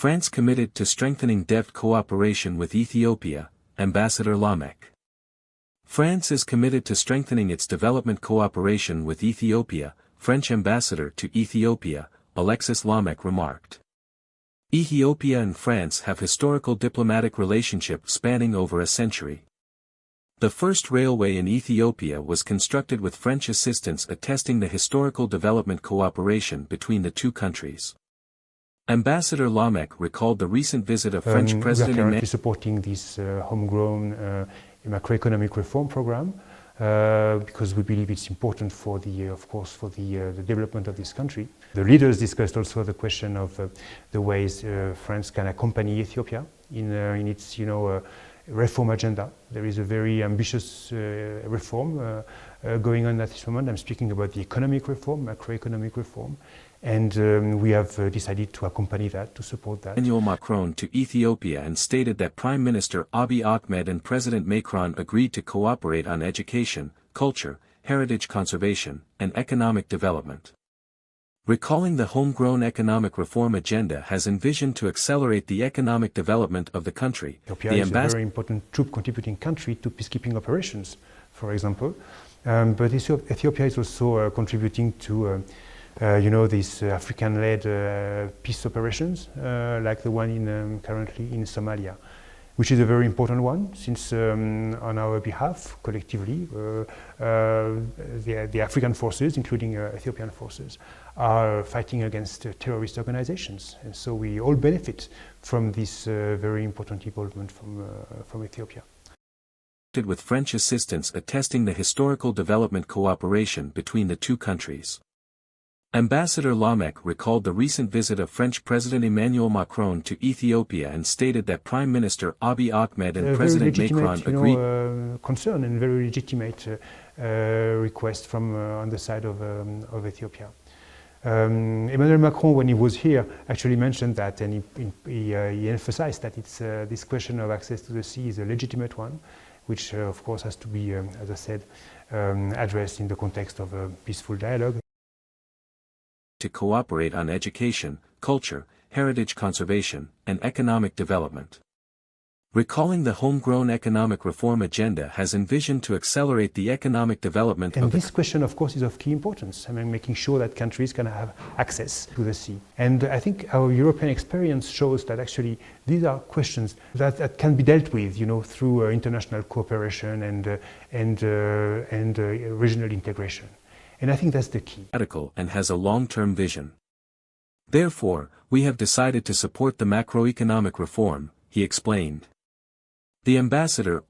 France committed to strengthening DevT cooperation with Ethiopia, Ambassador Lamek. France is committed to strengthening its development cooperation with Ethiopia, French ambassador to Ethiopia, Alexis Lamek remarked. Ethiopia and France have historical diplomatic relationship spanning over a century. The first railway in Ethiopia was constructed with French assistance, attesting the historical development cooperation between the two countries. Ambassador Lamek recalled the recent visit of French President We are currently supporting this homegrown macroeconomic reform program because we believe it's important for the development of this country. The leaders discussed also the question of the ways France can accompany Ethiopia in its reform agenda. There is a very ambitious reform going on at this moment. I'm speaking about the economic reform, macroeconomic reform, and we have decided to accompany that, to support that. Emmanuel Macron to Ethiopia and stated that Prime Minister Abiy Ahmed and President Macron agreed to cooperate on education, culture, heritage conservation, and economic development. Recalling the homegrown economic reform agenda has envisioned to accelerate the economic development of the country. Ethiopia is a very important troop-contributing country to peacekeeping operations, for example. But Ethiopia is also contributing to these African-led peace operations, like the one currently in Somalia, which is a very important one, since on our behalf, collectively, the African forces, including Ethiopian forces, are fighting against terrorist organizations. And so we all benefit from this very important involvement from Ethiopia. With French assistance attesting the historical development cooperation between the two countries. Ambassador Lamek recalled the recent visit of French President Emmanuel Macron to Ethiopia and stated that Prime Minister Abiy Ahmed and President Macron agreed. Concern and very legitimate request from on the side of Ethiopia. Emmanuel Macron, when he was here, actually mentioned that, and he emphasized that this question of access to the sea is a legitimate one, which of course has to be, as I said, addressed in the context of a peaceful dialogue. To cooperate on education, culture, heritage conservation, and economic development. Recalling the homegrown economic reform agenda has envisioned to accelerate the economic development of this question, of course, is of key importance. I mean, making sure that countries can have access to the sea. And I think our European experience shows that actually these are questions that can be dealt with, through international cooperation and regional integration. And I think that's the key. And has a long-term vision. Therefore, we have decided to support the macroeconomic reform, he explained. The ambassador